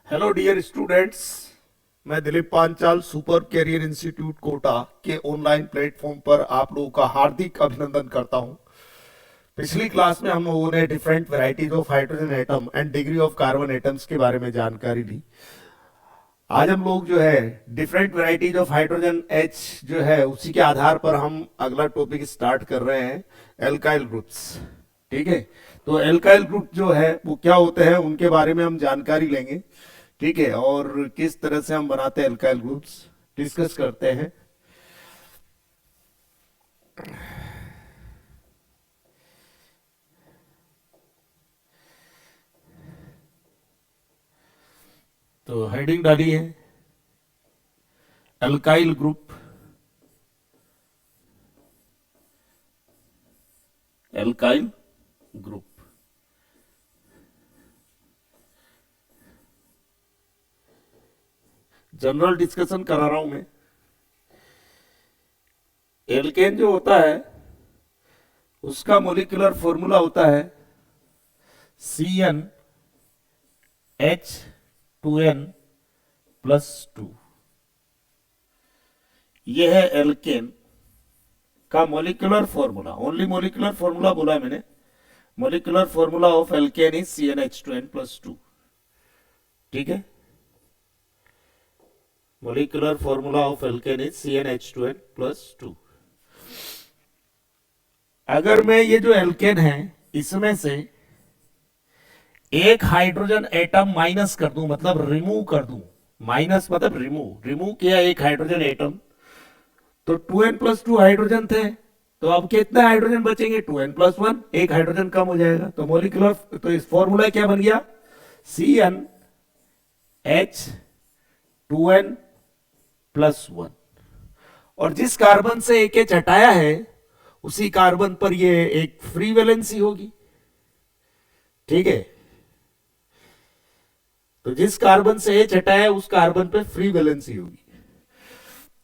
Hello dear students, मैं Dilip Panchal Super Career Institute Kota के online platform पर आप लोगों का हार्दिक अभिनंदन करता हूं। पिछली क्लास में हम लोगों ने different varieties of hydrogen atom and degree of carbon atoms के बारे में जानकारी ली। आज हम लोग जो है different varieties of hydrogen H जो है उसी के आधार पर हम अगला टॉपिक स्टार्ट कर रहे हैं, एल्काइल ग्रुप्स। ठीक है, तो एल्काइल ग्रुप जो है वो क्या होते हैं उनके बारे में हम जानकारी लेंगे। ठीक है, और किस तरह से हम बनाते हैं एल्काइल ग्रुप्स डिस्कस करते हैं। तो हेडिंग डाली है alkyl group. Alkyl group general discussion करा रहा हूं मैं। एल्केन जो होता है उसका मोलिकुलर फॉर्मूला होता है CnH2n+2। यह है एल्केन का molecular formula. Only molecular formula बोला है मैंने। Molecular formula of alkene is CnH2n+2। ठीक है, molecular formula of alkene is CnH2n+2। अगर मैं ये जो एल्केन है इसमें से एक हाइड्रोजन एटम माइनस कर दूं, मतलब रिमूव कर दूं, माइनस मतलब रिमूव किया एक हाइड्रोजन एटम, तो 2n+2 हाइड्रोजन थे, तो अब कितने हाइड्रोजन बचेंगे? 2n+1, एक हाइड्रोजन कम हो जाएगा। तो मोलिकुलर, तो इस फॉर्मूला क्या बन गया? CnH2n+1। और जिस कार्बन से एक एच हटाया है उसी कार्बन पर ये एक फ्री वैलेंसी होगी। ठीक है, तो जिस कार्बन से एच हटाया है उस कार्बन पे फ्री वैलेंसी होगी।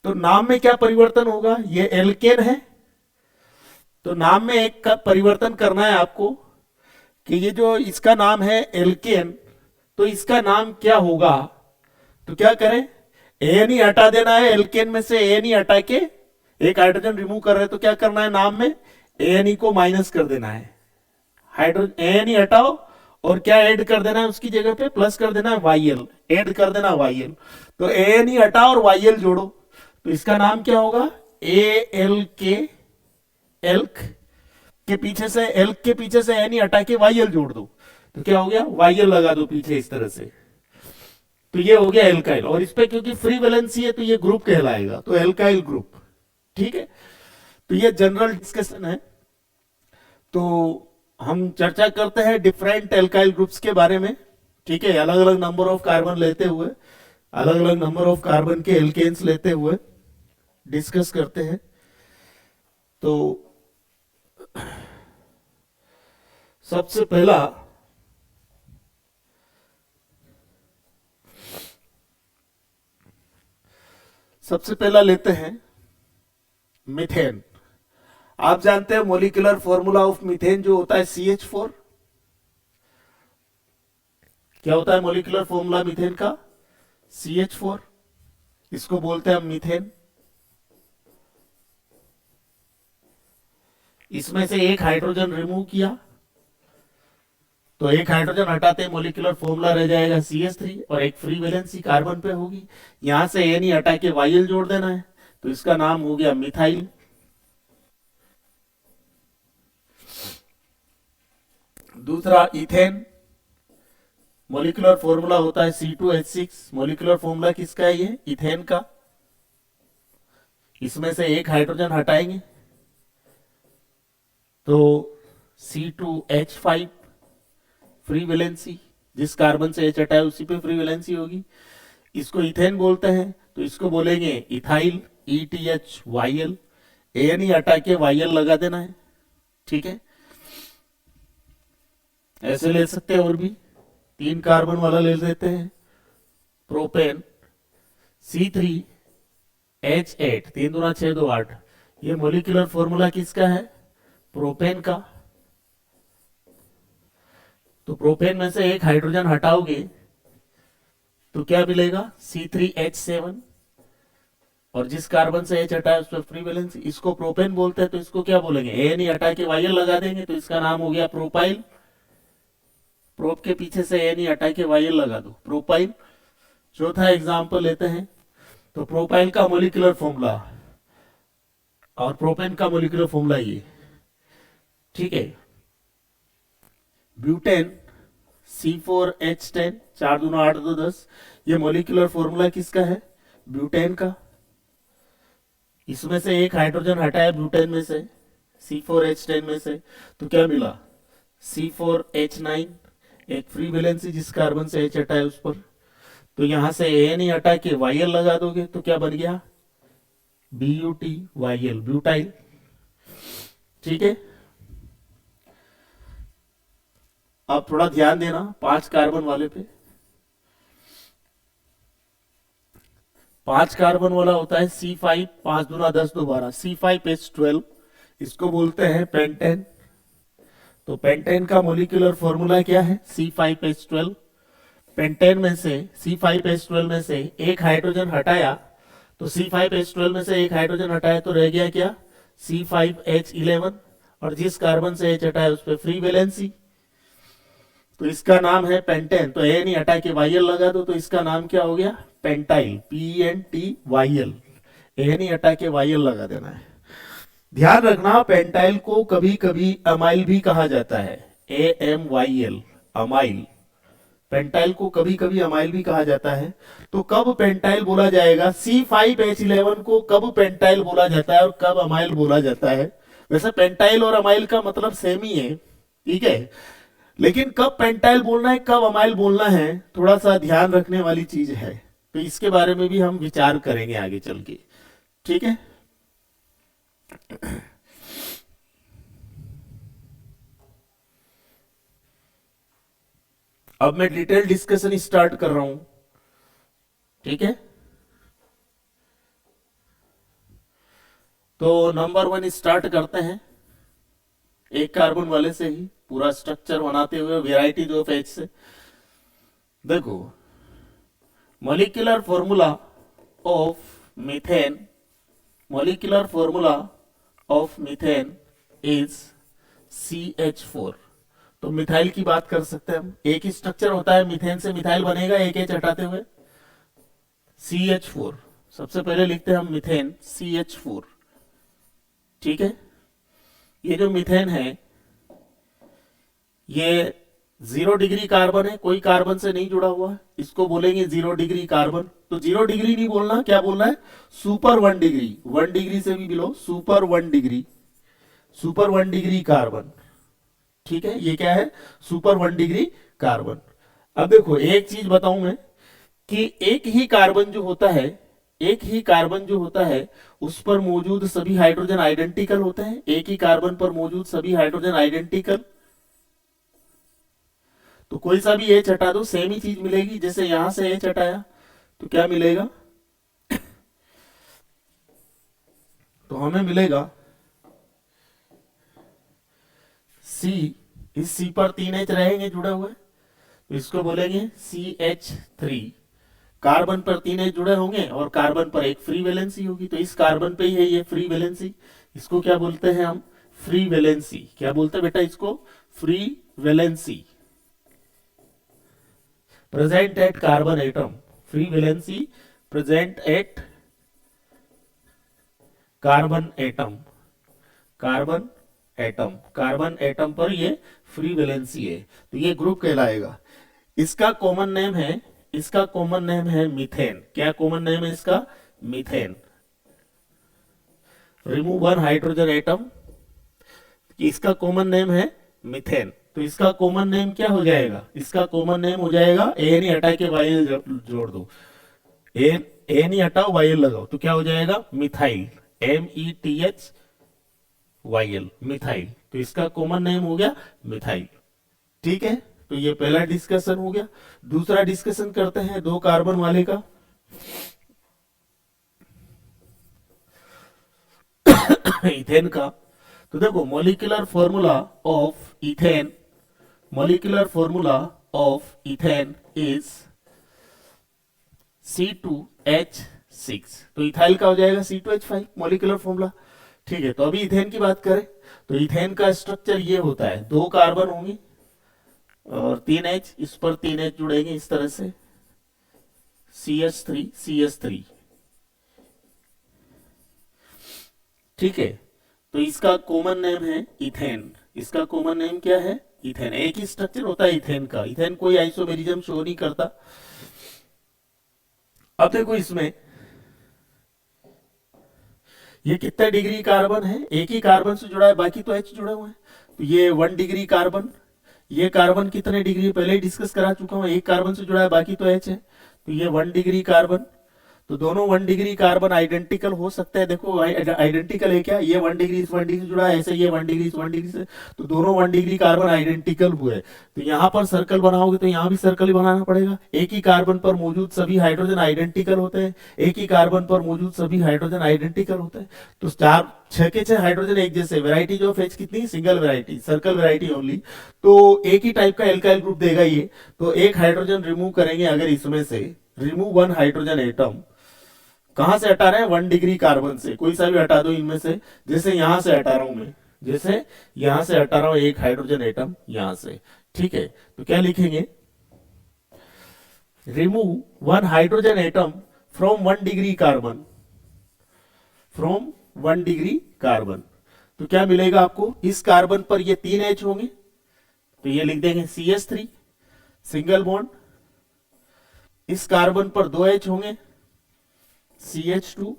तो नाम में क्या परिवर्तन होगा? ये एल्केन है, तो नाम में एक का परिवर्तन करना है आपको कि ये जो इसका नाम है एल्केन, तो इसका नाम क्या होगा? तो क्या करें, एन ही हटा देना है। एल्केन में से एन ही हटा के एक हाइड्रोजन रिमूव कर रहे हैं, तो क्या करना है, नाम में एन ही को माइनस कर देना है। हाइड्रोजन एन ही हटाओ और क्या ऐड कर देना है उसकी जगह पे? प्लस कर देना है वाईएल, ऐड कर देना वाईएल। तो एन ही हटाओ और वाईएल जोड़ो, तो इसका नाम क्या होगा? ए एल के, एल्क के पीछे से, एल्क के पीछे से एन ही हटा के वाईएल जोड़ दो, तो क्या हो गया? वाईएल लगा दो पीछे इस तरह से, तो ये हो गया एल्काइल। और इस पे क्योंकि फ्री वैलेंसी है तो ये ग्रुप कहलाएगा, तो एल्काइल ग्रुप। ठीक है, तो ये जनरल डिस्कशन है। तो हम चर्चा करते हैं डिफरेंट एल्काइल ग्रुप्स के बारे में। ठीक है, अलग अलग नंबर ऑफ कार्बन लेते हुए, अलग अलग नंबर ऑफ कार्बन के एल्केन्स लेते हुए डिस्कस करते हैं। तो सबसे पहला लेते हैं मीथेन। आप जानते हैं मोलिकुलर फॉर्मूला ऑफ मीथेन जो होता है CH4। क्या होता है मोलिकुलर फॉर्मूला मीथेन का? CH4। इसको बोलते हैं हम मीथेन। इसमें से एक हाइड्रोजन रिमूव किया, तो एक हाइड्रोजन हटाते मोलिकुलर फॉर्मूला रह जाएगा CH3 और एक फ्री वैलेंसी कार्बन पे होगी। यहां से एन ही हटा के वाईएल जोड़ देना है, तो इसका नाम हो गया मिथाइल। दूसरा इथेन। मोलिकुलर फॉर्मूला होता है C2H6। मोलिकुलर फॉर्मूला किसका है? ये इथेन का। इसमें से एक हाइड्रोजन हटाएंगे तो C2H5, फ्री वैलेंसी, जिस कार्बन से एच हटाया उसी पे फ्री वैलेंसी होगी। इसको इथेन बोलते हैं, तो इसको बोलेंगे इथाइल, ETHYL। एन ही हटा के वाईएल लगा देना है। ठीक है, ऐसे ले सकते हैं, और भी 3 कार्बन वाला ले लेते हैं। प्रोपेन C3H8, 3 दूना 6 2 8। ये मोलिकुलर फॉर्मूला किसका है? प्रोपेन का। तो प्रोपेन में से एक हाइड्रोजन हटाओगे तो क्या मिलेगा C3H7, और जिस कार्बन से H हटा है उस पर फ्री वैलेंसी। इसको प्रोपेन बोलते हैं, तो इसको क्या बोलेंगे, एन ही हटा के वायल लगा देंगे, तो इसका नाम हो गया प्रोपाइल। प्रोप के पीछे से एन ही हटा के वायल लगा दो, प्रोपाइल। चौथा एग्जाम्पल लेते हैं, तो प्रोपाइल का मोलिकुलर फॉर्मूला और प्रोपेन का मोलिकुलर फॉर्मूला ये, ठीक है। ब्यूटेन C4H10, 4 दूना 8 2 10, ये मोलिकुलर फॉर्मूला किसका है, ब्यूटेन का। इसमें से एक हाइड्रोजन हटाया ब्यूटेन में से, C4H10 में से, तो क्या मिला C4H9, एक फ्री वैलेंसी जिस कार्बन से H हटाया उस पर। तो यहां से एन ही हटा के वायल लगा दोगे तो क्या बन गया BUT ब्यूटाइल, ठीक है। अब थोड़ा ध्यान देना 5 कार्बन वाले पे। 5 कार्बन वाला होता है C5, 5 दूना 10 2 12, C5H12, इसको बोलते हैं पेंटेन। तो पेंटेन का मोलिकुलर फॉर्मूला क्या है, C5H12। पेंटेन में से C5H12 में से एक हाइड्रोजन हटाया, तो C5H12 में से एक हाइड्रोजन हटाया तो रह गया क्या C5H11, और जिस कार्बन से H हटाया उस पर फ्री वैलेंसी, तो इसका नाम है पेंटेन। तो एन ही हटा के वायल लगा दो, तो इसका नाम क्या हो गया पेंटाइल, PENTYL। एन ही हटा के वायल लगा देना है। ध्यान रखना पेंटाइल को कभी कभी अमाइल भी कहा जाता है, AMYL, अमाइल। पेंटाइल को कभी कभी अमाइल भी कहा जाता है। तो कब पेंटाइल बोला जाएगा, C5H11 को कब पेंटाइल बोला जाता है और कब अमाइल बोला जाता है। वैसे पेंटाइल और अमाइल का मतलब सेम ही है, ठीक है, लेकिन कब पेंटाइल बोलना है कब अमाइल बोलना है थोड़ा सा ध्यान रखने वाली चीज है। तो इसके बारे में भी हम विचार करेंगे आगे चल के, ठीक है। अब मैं डिटेल डिस्कशन स्टार्ट कर रहा हूं, ठीक है। तो नंबर 1 स्टार्ट करते हैं, एक कार्बन वाले से ही पूरा स्ट्रक्चर बनाते हुए वेराइटीज ऑफ H से। देखो molecular formula of methane, molecular formula of methane is CH4। तो मिथाइल की बात कर सकते हैं हम, एक ही स्ट्रक्चर होता है, मीथेन से मिथाइल बनेगा एक H हटाते हुए, CH4। सबसे पहले लिखते हैं हम मीथेन CH4, ठीक है। ये जो मीथेन है ये 0 डिग्री कार्बन है, कोई कार्बन से नहीं जुड़ा हुआ है, इसको बोलेंगे 0 डिग्री कार्बन। तो 0 डिग्री नहीं बोलना, क्या बोलना है सुपर 1 डिग्री, 1 डिग्री से भी below, super 1 degree, super 1 degree carbon, ठीक है। ये क्या है सुपर 1 डिग्री कार्बन। अब देखो एक चीज बताऊं मैं कि एक ही कार्बन जो होता है, एक ही कार्बन जो होता है उस पर मौजूद सभी हाइड्रोजन आइडेंटिकल होते हैं, एक ही कार्बन पर मौजूद सभी हाइड्रोजन आइडेंटिकल। तो कोई सा भी H हटा दो सेम ही चीज मिलेगी, जैसे यहां से H हटाया तो क्या मिलेगा तो हमें मिलेगा C, इस C पर 3 H रहेंगे जुड़े हुए, तो इसको बोलेंगे CH3। कार्बन पर 3 H जुड़े होंगे और कार्बन पर एक फ्री वैलेंसी होगी, तो इस कार्बन पे ही है ये फ्री वैलेंसी, इसको क्या बोलते हैं हम फ्री वैलेंसी। क्या बोलते हैं बेटा इसको free valency, present at carbon atom, free valency present at carbon atom, carbon atom, carbon atom पर ये फ्री वैलेंसी है, तो ये ग्रुप कहलाएगा। इसका कॉमन नेम है, इसका कॉमन नेम है मीथेन। क्या कॉमन नेम है इसका मीथेन। रिमूव 1 हाइड्रोजन एटम, इसका कॉमन नेम है मीथेन। तो इसका कॉमन नेम क्या हो जाएगा, इसका कॉमन नेम हो जाएगा, एन ही हटा के वायल जोड़ दो, एन ही हटाओ वायल लगाओ, तो क्या हो जाएगा मिथाइल, METHYL, मिथाइल। तो इसका कॉमन नेम हो गया मिथाइल, ठीक है। तो ये पहला डिस्कशन हो गया। दूसरा डिस्कशन करते हैं 2 कार्बन वाले का। इथेन का। तो देखो molecular formula of ethane, molecular formula of ethane is C2H6, तो इथाइल का हो जाएगा C2H5 मॉलिक्यूलर फॉर्मूला। ठीक है, तो अभी इथेन की बात करें तो इथेन का स्ट्रक्चर ये होता है, 2 कार्बन होंगे और 3 H, इस पर 3 H जुड़ेंगे इस तरह से, CH3 CH3। ठीक है, तो इसका कॉमन नेम है इथेन। इसका कॉमन नेम क्या है? इथेन। एक ही स्ट्रक्चर होता है इथेन का। इथेन कोई आइसोमेरिज्म शो नहीं करता। अब देखो इसमें ये कितने डिग्री कार्बन है? एक ही कार्बन से जुड़ा है, बाकी तो H जुड़े हुए हैं। तो ये 1 डिग्री कार्बन, ये कार्बन कितने डिग्री पहले ही डिस्कस करा चुका हूं, एक कार्बन से जुड़ा है, बाकी तो H है, तो ये 1 डिग्री कार्बन। तो दोनों 1 डिग्री कार्बन आइडेंटिकल हो सकते हैं। देखो आइडेंटिकल है क्या? ये 1 डिग्री इस 1 डिग्री से जुड़ा है, ऐसे ये 1 डिग्री इस 1 डिग्री से, तो दोनों 1 डिग्री कार्बन आइडेंटिकल हुए। तो यहाँ पर सर्कल बनाओगे तो यहाँ भी सर्कल ही बनाना पड़ेगा। एक ही कार्बन पर मौजूद सभी हाइड्रोजन आइडेंटिकल होते हैं, एक ही कार्बन पर मौजूद सभी हाइड्रोजन आइडेंटिकल होते हैं। तो 6 के 6 हाइड्रोजन एक जैसे। वेराइटी ऑफ H कितनी? Single variety, circle variety only. तो एक ही टाइप का एल्काइल ग्रुप देगा ये। तो एक हाइड्रोजन रिमूव करेंगे अगर इसमें से, रिमूव 1 हाइड्रोजन एटम। कहां से हटा रहे हैं? 1 डिग्री कार्बन से। कोई सा भी हटा दो इनमें से, जैसे यहां से हटा रहा हूं मैं, जैसे यहां से हटा रहा हूं एक हाइड्रोजन एटम यहां से। ठीक है, तो क्या लिखेंगे? Remove 1 hydrogen atom from 1 degree carbon, from 1 degree carbon. तो क्या मिलेगा आपको? इस कार्बन पर ये 3 H होंगे, तो ये लिख देंगे CH3 सिंगल बॉन्ड। इस कार्बन पर 2 H होंगे, CH2,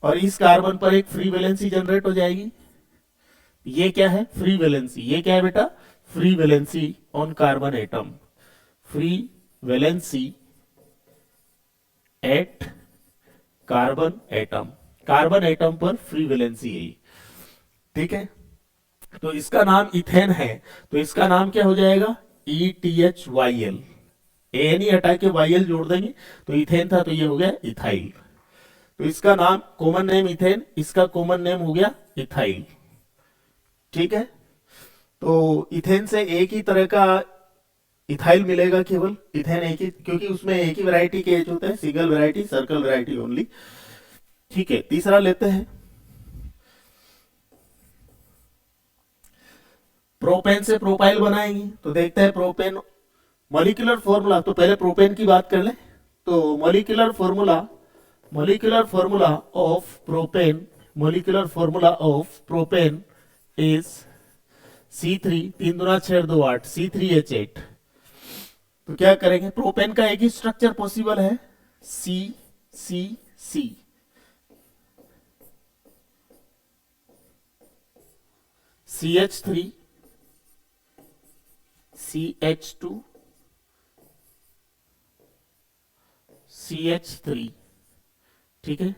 और इस कार्बन पर एक फ्री वैलेंसी जनरेट हो जाएगी। ये क्या है? Free valency. ये क्या है बेटा? Free valency on carbon atom, free valency at carbon atom. Carbon atom पर फ्री वैलेंसी है। ठीक है, तो इसका नाम इथेन है, तो इसका नाम क्या हो जाएगा? ETHYL। एन ही हटा के YL जोड़ देंगे, तो इथेन था तो ये हो गया इथाइल। तो इसका नाम कॉमन नेम इथेन, इसका कॉमन नेम हो गया इथाइल। ठीक है, तो इथेन से एक ही तरह का इथाइल मिलेगा केवल। इथेन एक ही, क्योंकि उसमें एक ही वैरायटी के H होते हैं, single variety, circle variety only. ठीक है, तीसरा लेते हैं। प्रोपेन से प्रोपाइल बनाएंगे, तो देखते हैं प्रोपेन मॉलिक्यूलर फॉर्मूला। तो पहले प्रोपेन की बात कर ले। तो molecular formula of propane, molecular formula of propane is C3 3 दूना 6 2 8 C3H8। तो क्या करेंगे? प्रोपेन का एक ही स्ट्रक्चर पॉसिबल है, CCC, CH3 CH2 CH3। ठीक है,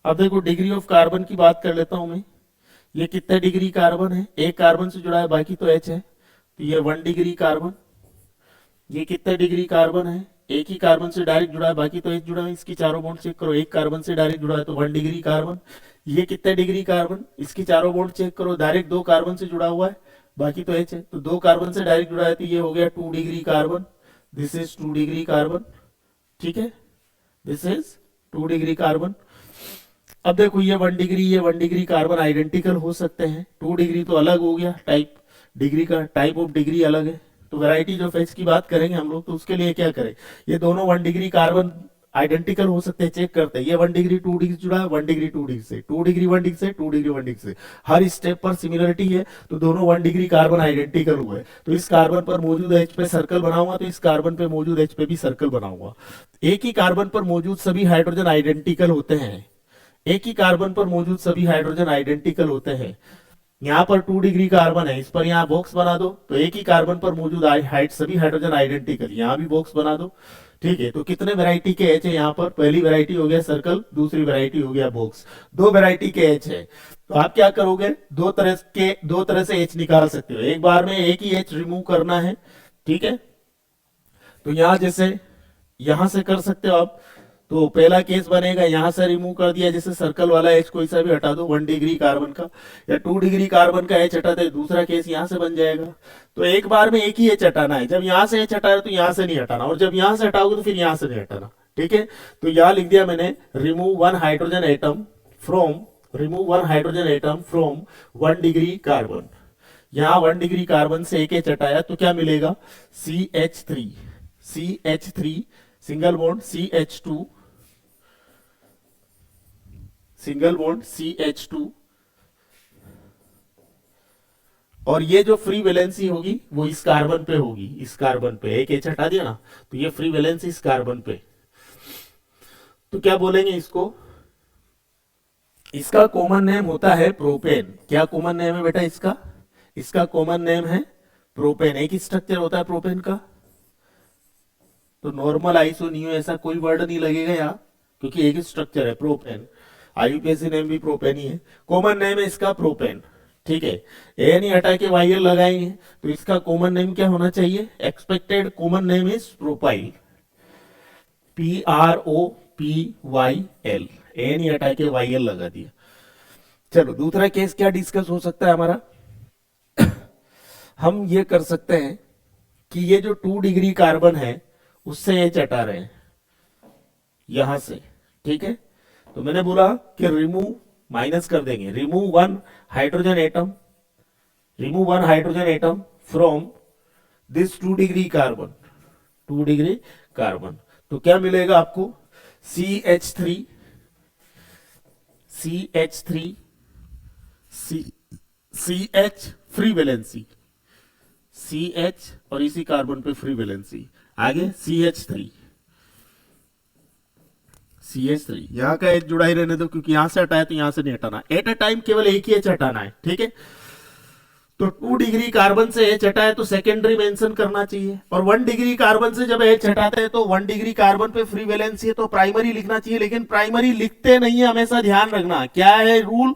अब देखो डिग्री ऑफ कार्बन की बात कर लेता हूं मैं। ये कितने डिग्री कार्बन है? एक कार्बन से जुड़ा है, बाकी तो H है, तो ये 1 डिग्री कार्बन। ये कितने डिग्री कार्बन है? एक ही कार्बन से डायरेक्ट जुड़ा है, बाकी तो H जुड़ा है। इसकी चारों बॉन्ड चेक करो, एक कार्बन से डायरेक्ट जुड़ा है तो 1 डिग्री कार्बन। ये कितने डिग्री कार्बन? इसकी चारों बॉन्ड चेक करो, डायरेक्ट 2 कार्बन से जुड़ा हुआ है, बाकी तो H है, तो 2 कार्बन से डायरेक्ट जुड़ा है, तो ये हो गया 2 degree carbon. This is 2 degree carbon. ठीक है, दिस इज 2 डिग्री कार्बन। अब देखो ये 1 डिग्री, ये 1 डिग्री कार्बन आइडेंटिकल हो सकते हैं। 2 डिग्री तो अलग हो गया, टाइप डिग्री का, टाइप ऑफ डिग्री अलग है। तो वैरायटीज ऑफ H की बात करेंगे हम लोग, तो उसके लिए क्या करें? ये दोनों 1 डिग्री कार्बन आइडेंटिकल हो सकते हैं, चेक करते हैं। ये 1 डिग्री 2 डिग्री जुड़ा है, 1 डिग्री 2 डिग्री से, 2 डिग्री 1 डिग्री से, 2 डिग्री 1 डिग्री से, हर स्टेप पर सिमिलरिटी है, तो दोनों 1 डिग्री कार्बन आइडेंटिकल हुए। तो इस कार्बन पर मौजूद H पे सर्कल बनाऊंगा, तो इस कार्बन पे मौजूद H पे भी सर्कल बनाऊंगा। एक ही कार्बन पर मौजूद सभी हाइड्रोजन आइडेंटिकल होते हैं, एक ही कार्बन पर मौजूद सभी हाइड्रोजन आइडेंटिकल होते हैं। यहाँ पर 2 डिग्री कार्बन है, इस पर यहाँ बॉक्स बना दो, तो एक ही कार्बन पर मौजूद सभी हाइड्रोजन आइडेंटिकल, यहाँ भी बॉक्स बना दो। ठीक है, तो कितने वैरायटी के H है यहाँ पर? पहली वैरायटी हो गया सर्कल, दूसरी वैरायटी हो गया बॉक्स। 2 वैरायटी के H है, तो आप क्या करोगे? दो तरह से H निकाल सकते हो। एक बार में एक ही H रिमूव करना है। ठीक है, तो यहां जैसे यहां से कर सकते हो आप। तो पहला केस बनेगा, यहां से रिमूव कर दिया, जैसे सर्कल वाला H कोई सा भी हटा दो, 1 डिग्री कार्बन का या 2 डिग्री कार्बन का H हटाते हैं, दूसरा केस यहां से बन जाएगा। तो एक बार में एक ही H हटाना है। जब यहां से H हटा रहे तो यहां से नहीं हटाना, और जब यहां से हटाओगे तो फिर यहां से नहीं हटाना। ठीक है, तो यहां लिख दिया मैंने remove one hydrogen atom from 1 degree carbon. यहां 1 डिग्री कार्बन से एक एच हटाया तो क्या मिलेगा, CH3 single bond CH2 single bond CH2, और ये जो फ्री वैलेंसी होगी वो इस कार्बन पे होगी, इस कार्बन पे एक एच हटा दिया ना, तो ये फ्री वैलेंसी इस कार्बन पे। तो क्या बोलेंगे इसको, इसका कॉमन नेम होता है प्रोपेन। क्या कॉमन नेम है बेटा इसका, इसका कॉमन नेम है प्रोपेन। एक ही स्ट्रक्चर होता है प्रोपेन का, तो नॉर्मल आइसो नियो ऐसा कोई वर्ड नहीं लगेगा यहाँ, क्योंकि एक ही स्ट्रक्चर है प्रोपेन। आईयूपीएसी नेम भी प्रोपेन ही है, कॉमन नेम है इसका प्रोपेन। ठीक है, ए नहीं हटा के वाई लगाएंगे तो इसका कॉमन नेम क्या होना चाहिए, expected common name is propyl, PROPYL। ए नहीं हटा के YL लगा दिया। चलो दूसरा केस क्या डिस्कस हो सकता है हमारा, हम ये कर सकते हैं कि ये जो 2 डिग्री कार्बन है उससे एच हटा रहे हैं यहां से। ठीक है, तो मैंने बोला कि रिमूव, माइनस कर देंगे, remove one hydrogen atom from this 2 degree carbon, 2 degree carbon. तो क्या मिलेगा आपको, CH3 CH free valency, CH और इसी कार्बन पे फ्री वैलेंसी, आगे CH3 यहां का एच जुड़ा ही रहने दो, क्योंकि यहां से हटाया तो यहां से नहीं हटाना, एट अ टाइम केवल एक ही एच हटाना है। ठीक है, तो 2 डिग्री कार्बन से एच हटाए तो सेकेंडरी मेंशन करना चाहिए, और 1 डिग्री कार्बन से जब एच हटाते हैं तो 1 डिग्री कार्बन पे फ्री वैलेंसी है तो प्राइमरी लिखना चाहिए, लेकिन प्राइमरी लिखते नहीं है, हमेशा ध्यान रखना। क्या है रूल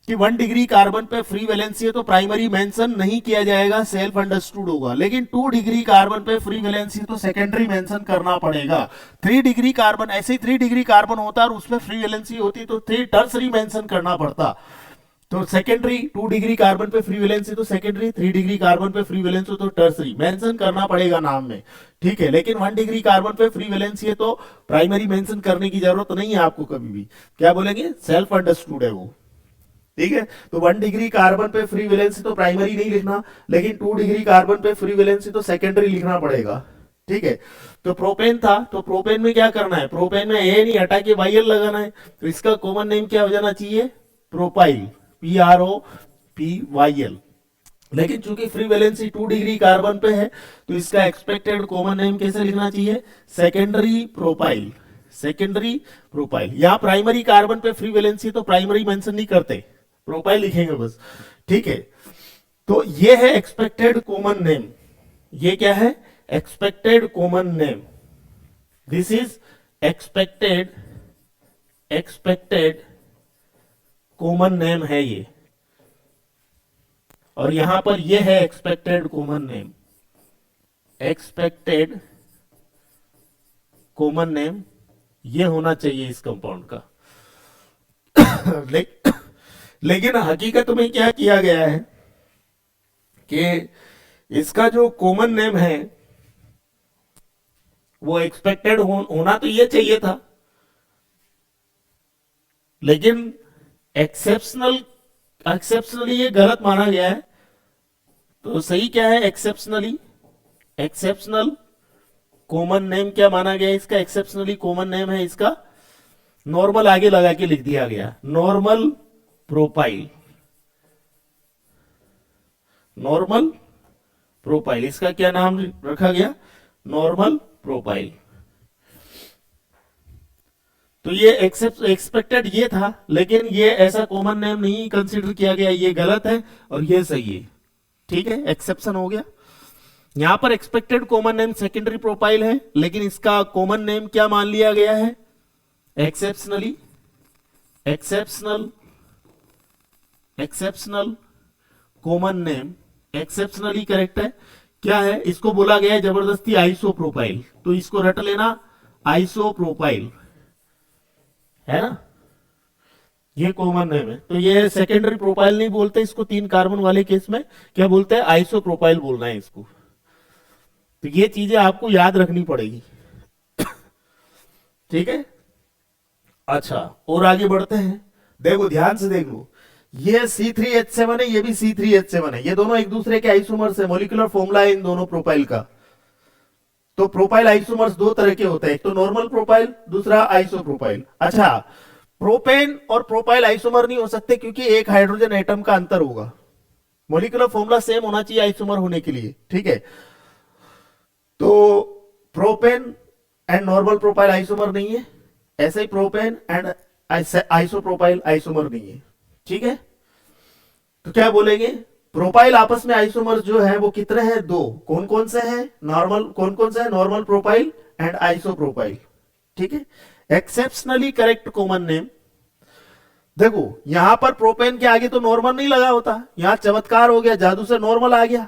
कि 1 डिग्री कार्बन पे फ्री वैलेंसी है तो प्राइमरी मेंशन नहीं किया जाएगा, सेल्फ अंडरस्टूड होगा। लेकिन 2 डिग्री कार्बन पे फ्री वैलेंसी तो सेकेंडरी मेंशन करना पड़ेगा। 3 डिग्री कार्बन, ऐसे ही 3 डिग्री कार्बन होता है और उसमें फ्री वैलेंसी होती तो 3 टर्सरी मेंशन करना पड़ता। तो सेकेंडरी 2 डिग्री कार्बन पे फ्री वैलेंसी तो सेकेंडरी, 3 डिग्री कार्बन पे फ्री वैलेंसी तो टर्सरी, मेंशन करना पड़ेगा नाम में। ठीक है, लेकिन 1 डिग्री कार्बन पे फ्री वैलेंसी है तो प्राइमरी मेंशन करने की जरूरत नहीं है आपको कभी भी। क्या बोलेंगे, सेल्फ अंडरस्टूड है वो। ठीक है, तो 1 डिग्री कार्बन पे फ्री वैलेंसी तो प्राइमरी नहीं लिखना, लेकिन 2 डिग्री कार्बन पे फ्री वैलेंसी तो सेकेंडरी लिखना पड़ेगा। ठीक है, तो प्रोपेन था, तो प्रोपेन में क्या करना है, प्रोपेन में ए नहीं हटा के YL लगाना है, तो इसका कॉमन नेम क्या हो जाना चाहिए, प्रोपाइल, PROPYL। लेकिन चूंकि फ्री वैलेंसी 2 डिग्री कार्बन पे है तो इसका एक्सपेक्टेड कॉमन नेम कैसे लिखना चाहिए, सेकेंडरी प्रोपाइल, सेकेंडरी प्रोपाइल। यहां प्राइमरी कार्बन पे फ्री वैलेंसी तो प्राइमरी मेंशन नहीं करते, प्रोपाइल लिखेंगे बस। ठीक है, तो ये है एक्सपेक्टेड कॉमन नेम, ये क्या है, expected common name, this is expected common name है ये, और यहां पर ये है expected common name, expected common name ये होना चाहिए इस कंपाउंड का। लेकिन हकीकत में क्या किया गया है कि इसका जो कॉमन नेम है वो एक्सपेक्टेड होना तो ये चाहिए था, लेकिन एक्सेप्शनली ये गलत माना गया है। तो सही क्या है, एक्सेप्शनल कॉमन नेम क्या माना गया, इसका एक्सेप्शनली कॉमन नेम है इसका नॉर्मल, आगे लगा के लिख दिया गया, नॉर्मल प्रोपाइल, नॉर्मल प्रोपाइल, इसका क्या नाम रखा गया, नॉर्मल प्रोपाइल। तो ये एक्सपेक्टेड ये था, लेकिन ये ऐसा कॉमन नेम नहीं कंसीडर किया गया, ये गलत है और ये सही है। ठीक है, एक्सेप्शन हो गया। यहां पर expected common name secondary propyl है, लेकिन इसका कॉमन नेम क्या मान लिया गया है, exceptional common name, exceptionally correct है। क्या है, इसको बोला गया है जबरदस्ती आइसो प्रोपाइल, तो इसको रट लेना, आइसो प्रोपाइल है ना, ये कॉमन नेम है। तो ये सेकेंडरी प्रोपाइल नहीं बोलते इसको, 3 कार्बन वाले केस में क्या बोलते हैं, आइसो प्रोपाइल बोलना है इसको। तो ये चीजें आपको याद रखनी पड़ेगी। ठीक है। अच्छा, और आगे बढ़ते हैं। देखो ध्यान से देख लो, ये C3H7 है, ये भी C3H7 है, ये दोनों एक दूसरे के आइसोमर्स है। मॉलिक्यूलर फॉर्मूला है इन दोनों प्रोपाइल का। तो प्रोपाइल आइसोमर्स दो तरह के होते हैं, एक तो नॉर्मल प्रोपाइल, दूसरा आइसो प्रोपाइल। अच्छा, प्रोपेन और प्रोपाइल आइसोमर नहीं हो सकते क्योंकि एक हाइड्रोजन एटम का अंतर होगा। मॉलिक्यूलर फॉर्मूला सेम होना चाहिए आइसोमर होने के लिए, ठीक है। तो propane and normal propyl isomer नहीं है, ऐसे ही प्रोपेन एंड आइसोप्रोपाइल आइसोमर नहीं है, ठीक है। तो क्या बोलेंगे, प्रोपाइल आपस में आइसोमर जो है वो कितने हैं, दो। कौन कौन से हैं, नॉर्मल, कौन कौन से हैं, नॉर्मल प्रोपाइल एंड आइसोप्रोपाइल, ठीक है। Exceptionally correct common name. देखो यहां पर प्रोपेन के आगे तो नॉर्मल नहीं लगा होता, यहां चमत्कार हो गया, जादू से नॉर्मल आ गया,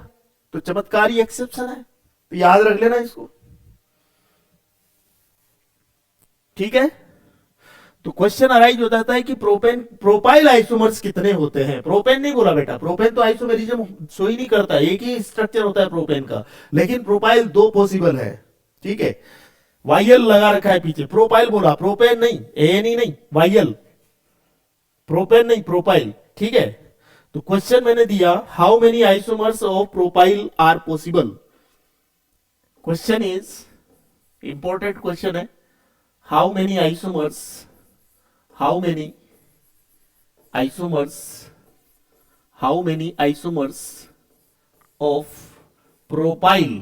तो चमत्कार ही एक्सेप्शन है, तो याद रख लेना इसको, ठीक है। तो क्वेश्चन अराइज हो जाता है कि प्रोपेन प्रोपाइल आइसोमर्स कितने होते हैं। प्रोपेन नहीं बोला बेटा, प्रोपेन तो आइसोमेरिज्म शो ही नहीं करता, एक ही स्ट्रक्चर होता है प्रोपेन का, लेकिन प्रोपाइल दो पॉसिबल है, ठीक है। वाइयल लगा रखा है पीछे, प्रोपाइल बोला, प्रोपेन नहीं, एन ही नहीं, वाइयल, प्रोपेन नहीं, प्रोपाइल, ठीक है। तो क्वेश्चन मैंने दिया, how many isomers of propyl are possible. Question is important question है, how many isomers, how many isomers, how many isomers of propyl,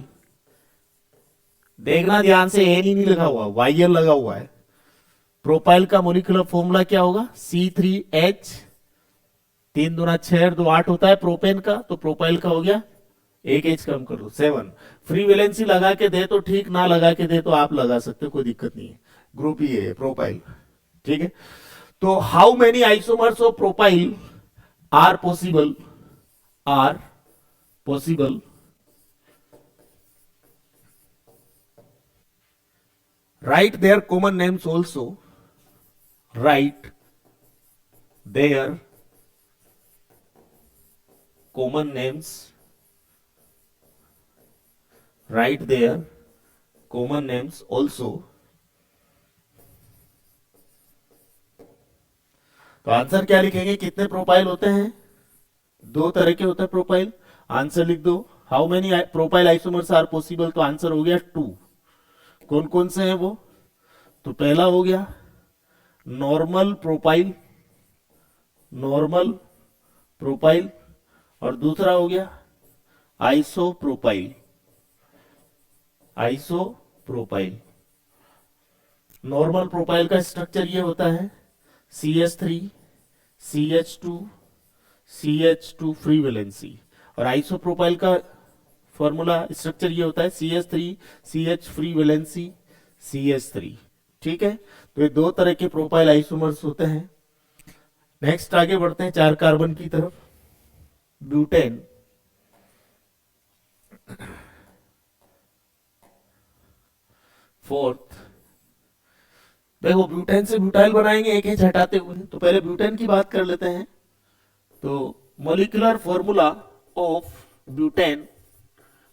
देखना ध्यान से, एन ही नहीं लगा हुआ, वाइयल लगा हुआ है। प्रोपाइल का मोलिकुलर फॉर्मूला क्या होगा, C3H, 3 दूना 6 2 8 होता है प्रोपेन का, तो प्रोपाइल का हो गया, एक H कम कर दो 7। फ्री वैलेंसी लगा के दे तो ठीक, ना लगा के दे तो आप लगा सकते हो, कोई दिक्कत नहीं है, ग्रुप ही है प्रोपाइल, ठीक है। तो how many isomers of propyl are possible, are possible, write their common names also, write their common names, write their common names also। तो आंसर क्या लिखेंगे, कितने प्रोपाइल होते हैं, दो तरह के होते हैं प्रोपाइल। आंसर लिख दो, how many propyl isomers are possible, तो आंसर हो गया 2। कौन कौन से हैं वो, तो पहला हो गया नॉर्मल प्रोपाइल, नॉर्मल प्रोपाइल, और दूसरा हो गया आइसोप्रोपाइल, आइसोप्रोपाइल। नॉर्मल प्रोपाइल का स्ट्रक्चर ये होता है, CH3 CH2 CH2 free valency, और आइसोप्रोपाइल का फॉर्मूला स्ट्रक्चर ये होता है CH3 CH free valency CH3, ठीक है। तो ये दो तरह के प्रोपाइल आइसोमर्स होते हैं। नेक्स्ट आगे बढ़ते हैं 4 कार्बन की तरफ, ब्यूटेन। फोर्थ, देखो ब्यूटेन से ब्यूटाइल बनाएंगे एक एच हटाते हुए, तो पहले ब्यूटेन की बात कर लेते हैं। तो molecular formula of butane,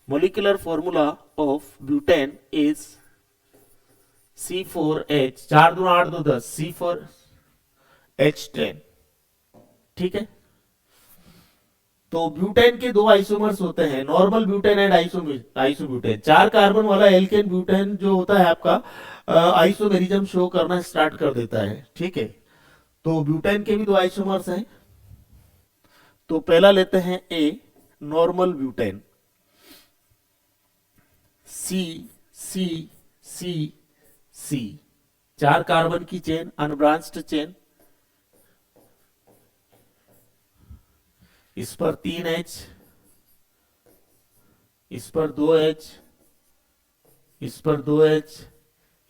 molecular formula of butane is C4H, 4 दूना 8 2 10, C4H10, ठीक है। तो ब्यूटेन के दो आइसोमर्स होते हैं, normal butane and isobutane. 4 carbon वाला एल्केन ब्यूटेन जो होता है आपका आइसोमेरिज्म शो करना स्टार्ट कर देता है, ठीक है। तो ब्यूटेन के भी दो आइसोमर्स हैं। तो पहला लेते हैं ए, नॉर्मल ब्यूटेन, सी सी सी सी, 4 कार्बन की चेन, अनब्रांच्ड चेन, इस पर 3H, इस पर 2H, इस पर 2H,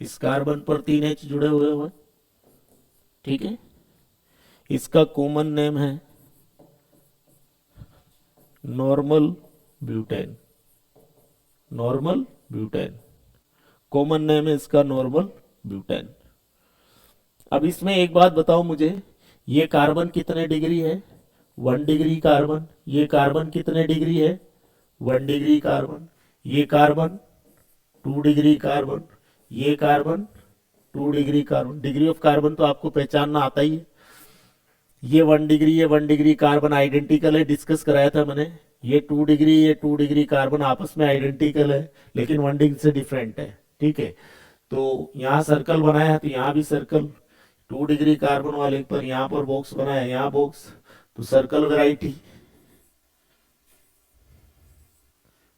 इस कार्बन पर 3H जुड़े हुए हुए, ठीक है। इसका कॉमन नेम है normal butane, normal butane, common name है इसका नॉर्मल ब्यूटेन। अब इसमें एक बात बताओ मुझे, ये कार्बन कितने डिग्री है, 1 डिग्री कार्बन। ये कार्बन कितने डिग्री है, 1 डिग्री कार्बन। ये कार्बन 2 डिग्री कार्बन। ये carbon 2 degree carbon, degree of carbon तो आपको पहचानना आता ही है। ये 1 डिग्री, ये 1 डिग्री कार्बन आइडेंटिकल है, डिस्कस कराया था मैंने। ये 2 डिग्री, ये 2 डिग्री कार्बन आपस में आइडेंटिकल है, लेकिन 1 डिग्री से डिफरेंट है, ठीक है। तो यहाँ सर्कल बनाया है, तो यहाँ भी सर्कल, 2 डिग्री कार्बन वाले पर यहाँ पर बॉक्स बनाया, यहाँ बॉक्स, तो सर्कल वैरायटी,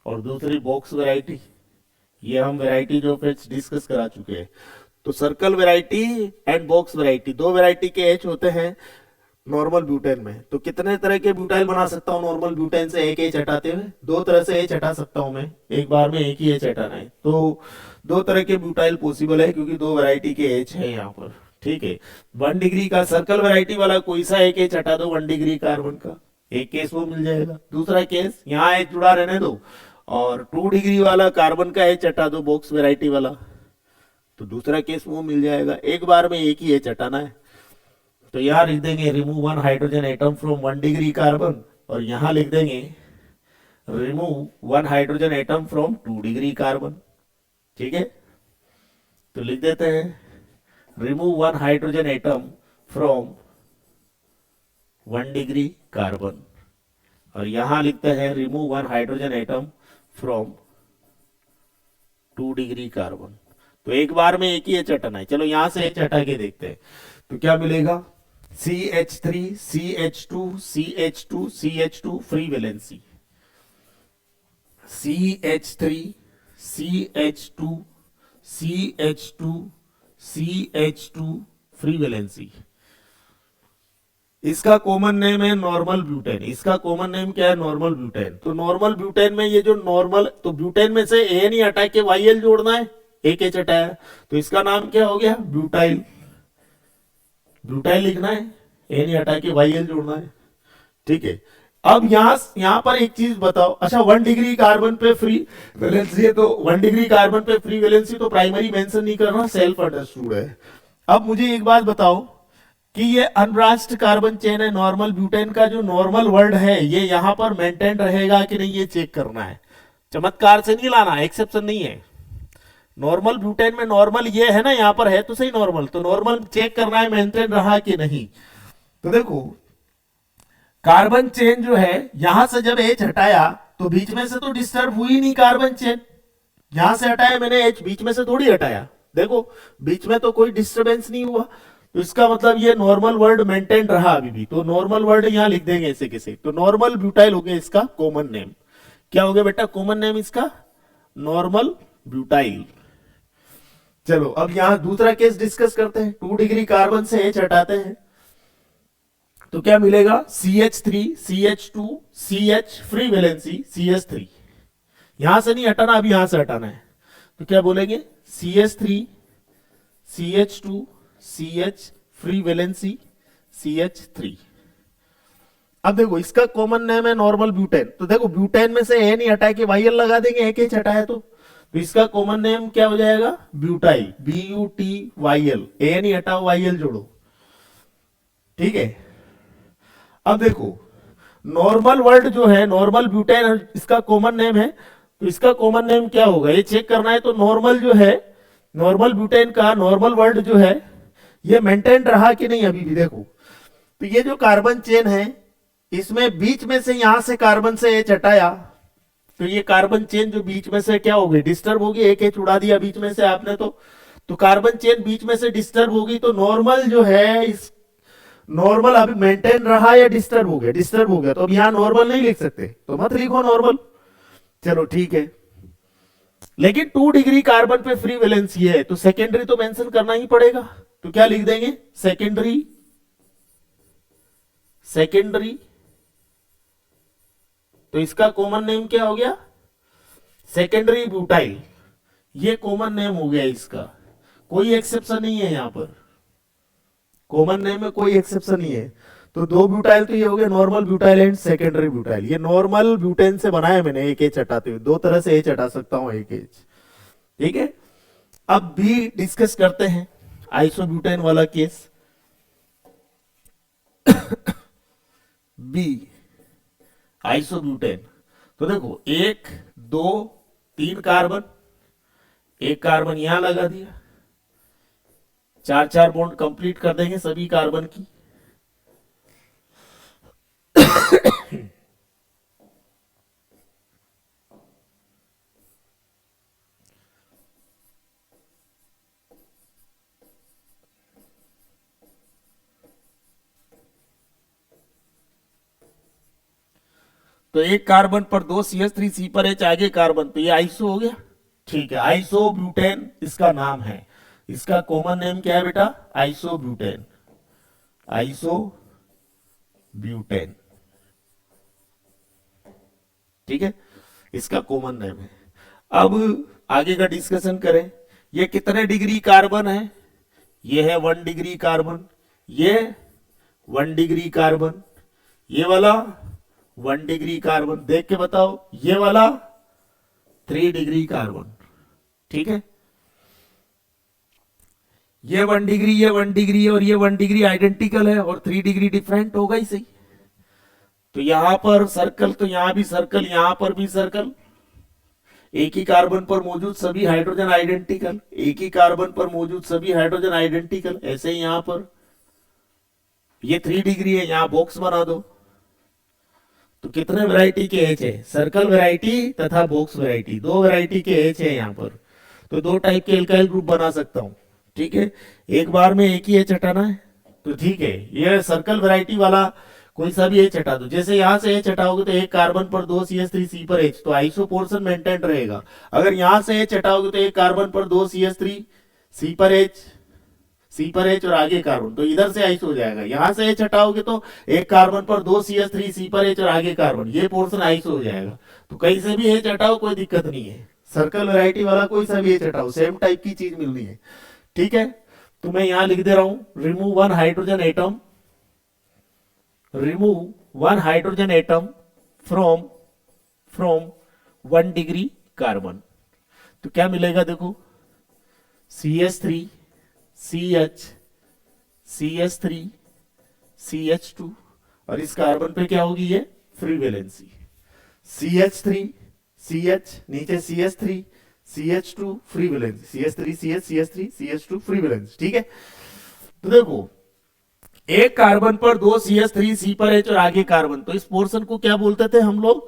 और दूसरी बॉक्स वैरायटी। ये हम वैरायटी जो एच डिस्कस करा चुके हैं। तो circle variety and box variety, दो वैरायटी के एच होते हैं नॉर्मल ब्यूटेन में। तो कितने तरह के ब्यूटाइल बना सकता हूँ नॉर्मल ब्यूटेन से एक एच हटाते हुए? 2 तरह से एच हटा सकता हूँ मैं, एक बार में एक ही एच हटाना है। तो 2 तरह के ब्यूटाइल पॉसिबल है, क्योंकि 2 वैरायटी के एच है यहाँ पर, ठीक है। 1 डिग्री का सर्कल वैरायटी वाला कोई सा एक एच हटा दो 1 डिग्री कार्बन का, एक केस वो मिल जाएगा। दूसरा केस, यहाँ एच जुड़ा रहने दो, और 2 डिग्री वाला कार्बन का एच हटा दो बॉक्स वैरायटी वाला, तो दूसरा केस वो मिल जाएगा। एक बार में एक ही एच हटाना है। तो यहां लिख देंगे remove 1 hydrogen atom from 1 degree carbon, और यहां लिख देंगे remove 1 hydrogen atom from 2 degree carbon, ठीक है। तो लिख देते हैं remove 1 hydrogen atom from 1 degree carbon, और यहां लिखते हैं remove 1 hydrogen atom from 2 degree carbon. तो एक बार में एक ही एच हटाना है। चलो यहां से एच हटा के देखते हैं, तो क्या मिलेगा? CH3 CH2 CH2 CH2 free valency, CH3 CH2 CH2 CH2 free valency. इसका कॉमन नेम है नॉर्मल ब्यूटेन। इसका कॉमन नेम क्या है? Normal butane. तो नॉर्मल ब्यूटेन में ये जो नॉर्मल, तो ब्यूटेन में से ए नहीं हटा के YL जोड़ना है, एक एच हटाया, तो इसका नाम क्या हो गया? ब्यूटाइल। ब्यूटाइल लिखना है, ए नहीं हटा के YL जोड़ना है, ठीक है। अब यहां पर एक चीज बताओ, अच्छा 1 डिग्री कार्बन पे फ्री वैलेंसी है, तो 1 डिग्री कार्बन पे फ्री वैलेंसी तो प्राइमरी मेंशन नहीं करना, सेल्फ अंडरस्टूड है। अब मुझे एक बात बताओ कि ये अनब्रांच्ड कार्बन चेन है नॉर्मल ब्यूटेन का, जो नॉर्मल वर्ड है ये यहां पर मेंटेन रहेगा कि नहीं, ये चेक करना है। चमत्कार से नहीं लाना, एक्सेप्शन नहीं है। नॉर्मल ब्यूटेन में नॉर्मल ये है ना, यहां पर है तो सही नॉर्मल, तो नॉर्मल चेक करना है मेंटेन रहा कि नहीं। तो देखो कार्बन चेन जो है, यहां से जब एच हटाया तो बीच में से तो डिस्टर्ब हुई नहीं कार्बन चेन, यहां से हटाया मैंने एच, बीच में से थोड़ी हटाया, देखो बीच में तो कोई डिस्टर्बेंस नहीं हुआ, तो इसका मतलब ये नॉर्मल वर्ड मेंटेन रहा अभी भी। तो नॉर्मल वर्ड यहां लिख देंगे ऐसे कैसे, तो नॉर्मल ब्यूटाइल हो गया इसका कॉमन नेम। क्या हो गया बेटा कॉमन नेम इसका? Normal butyl. चलो अब यहां दूसरा केस डिस्कस करते हैं। 2 डिग्री कार्बन से एच हटाते हैं तो क्या मिलेगा? CH3 CH2 CH free valency CH3, यहां से नहीं हटाना, अभी यहां से हटाना है। तो क्या बोलेंगे? CH3 CH2 CH free valency CH3। अब देखो इसका कॉमन नेम है नॉर्मल ब्यूटेन, तो देखो ब्यूटेन में से ए नहीं हटा के YL लगा देंगे, एक एच हटाया तो इसका कॉमन नेम क्या हो जाएगा? ब्यूटाइल, BUTYL, ए नहीं हटाओ YL जोड़ो, ठीक है। अब देखो नॉर्मल वर्ड जो है नॉर्मल ब्यूटेन, इसका कॉमन नेम है, तो इसका कॉमन नेम क्या होगा ये चेक करना है। तो नॉर्मल जो है नॉर्मल ब्यूटेन का नॉर्मल वर्ड जो है ये मेंटेन रहा कि नहीं अभी भी? देखो तो ये जो कार्बन चेन है इसमें बीच में से यहां से कार्बन से एच हटाया तो ये कार्बन चेन जो बीच में से क्या हो गई? डिस्टर्ब होगी, एक एच उड़ा दिया बीच में से आपने, तो कार्बन चेन बीच में से डिस्टर्ब होगी। तो नॉर्मल जो है इस नॉर्मल अभी मेंटेन रहा या डिस्टर्ब हो गया? डिस्टर्ब हो गया, तो अब यहां नॉर्मल नहीं लिख सकते, तो मत लिखो नॉर्मल, चलो ठीक है। लेकिन 2 डिग्री कार्बन पे फ्री वैलेंसी है तो सेकेंडरी तो मेंशन करना ही पड़ेगा, तो क्या लिख देंगे? Secondary, secondary. तो इसका कॉमन नेम क्या हो गया? सेकेंडरी ब्यूटाइल, ये कॉमन नेम हो गया इसका, कोई एक्सेप्शन नहीं है यहां पर, कॉमन नेम में कोई एक्सेप्शन नहीं है। तो 2 ब्यूटाइल तो ये हो गया normal butyl and secondary butyl. ये नॉर्मल ब्यूटेन से बनाया मैंने एक एच हटाते हुए, 2 तरह से एच हटा सकता हूं एक एच, ठीक है। अब भी डिस्कस करते हैं आइसोब्यूटेन वाला केस। बी आइसोब्यूटेन, तो देखो 1 2 3 कार्बन, एक कार्बन यहां लगा दिया, चार चार बॉन्ड कंप्लीट कर देंगे सभी कार्बन की। तो एक कार्बन पर 2 CH3 C पर H आगे कार्बन, तो ये आइसो हो गया। ठीक है, आइसो ब्यूटेन इसका नाम है। इसका कॉमन नेम क्या है बेटा? Iso butane. आइसो ब्यूटेन, ठीक है, इसका कॉमन नेम है। अब आगे का डिस्कशन करें। ये कितने डिग्री कार्बन है? ये है 1 डिग्री कार्बन, ये 1 डिग्री कार्बन, ये वाला 1 डिग्री कार्बन। देख के बताओ, ये वाला 3 डिग्री कार्बन, ठीक है। ये 1 डिग्री, ये 1 डिग्री और ये 1 डिग्री आइडेंटिकल है और 3 डिग्री डिफरेंट होगा ही सही। तो यहां पर सर्कल, तो यहां भी सर्कल, यहां पर भी सर्कल। एक ही कार्बन पर मौजूद सभी हाइड्रोजन आइडेंटिकल, एक ही कार्बन पर मौजूद सभी हाइड्रोजन आइडेंटिकल। ऐसे ही यहां पर ये 3 डिग्री है, यहां बॉक्स बना दो। तो कितने वैरायटी के एच है? सर्कल वैरायटी तथा बॉक्स वैरायटी, 2 वैरायटी के एच है यहां पर। तो 2 टाइप के एल्काइल ग्रुप बना सकता हूं, ठीक है। एक बार में एक ही एच हटाना है, तो ठीक है, ये सर्कल वैरायटी वाला कोई सा भी एच हटा दो। जैसे यहां से एच हटाओगे तो एक कार्बन पर 2 CH3 C पर एच, तो आइसो पोर्शन मेंटेन रहेगा। अगर यहां से एच हटाओगे तो एक कार्बन पर 2 CH3 C पर एच और आगे कार्बन, तो इधर से आइसो हो जाएगा। यहां से एच हटाओगे तो एक कार्बन पर 2 CH3 C पर एच और आगे कार्बन, ये पोर्शन आइसो हो जाएगा। तो कहीं से भी एच हटाओ, कोई दिक्कत नहीं है। सर्कल वैरायटी वाला कोई सा भी एच हटाओ, सेम टाइप की चीज मिलनी है, ठीक है। तो मैं यहां लिख दे रहा हूं, remove 1 hydrogen atom, remove 1 hydrogen atom from 1 degree carbon. तो क्या मिलेगा देखो, CH3 CH CH3 CH2 और इस कार्बन पे क्या होगी? ये फ्री वैलेंसी। CH3 CH, नीचे CH3 CH2 free valency, CH3 CH CH3 CH2 free valency, ठीक है। तो देखो, एक कार्बन पर 2 CH3 C पर H और आगे कार्बन, तो इस पोर्शन को क्या बोलते थे हम लोग?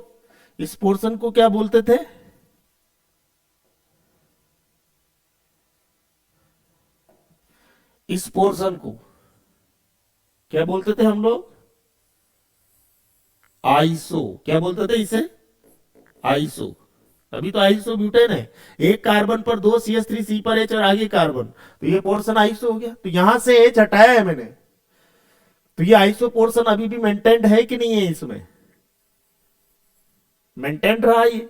इस पोर्शन को क्या बोलते थे? इस पोर्शन को क्या बोलते थे हम लोग? आइसो। क्या बोलते थे इसे? आइसो। अभी तो आइसो ब्यूटेन है। एक कार्बन पर 2 CH3 C पर H और आगे कार्बन, तो ये पोर्शन आइसो हो गया। तो यहां से H हटाया है मैंने, तो ये आइसो पोर्शन अभी भी मेंटेन्ड है कि नहीं है? इसमें मेंटेन्ड रहा ये।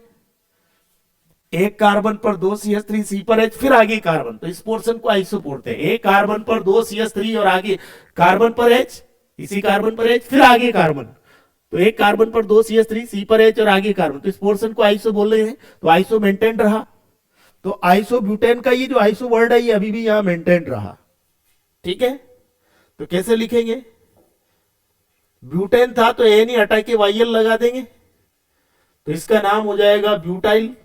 एक कार्बन पर 2 CH3 C पर H फिर आगे कार्बन, तो इस पोर्शन को आइसो बोलते हैं। एक कार्बन पर 2 CH3 और आगे कार्बन पर H, इसी कार्बन पर H फिर आगे कार्बन, तो एक कार्बन पर 2 CH3 C पर H और आगे कार्बन, तो इस पोर्शन को आइसो बोल रहे हैं। तो आइसो मेंटेन्ड रहा। तो आइसो ब्यूटेन का ये जो आइसो वर्ड है, ये अभी भी यहां मेंटेन्ड रहा, ठीक है। तो कैसे लिखेंगे? ब्यूटेन था तो ए नहीं हटा के वाईएल लगा देंगे, तो इसका नाम हो जाएगा ब्यूटाइल।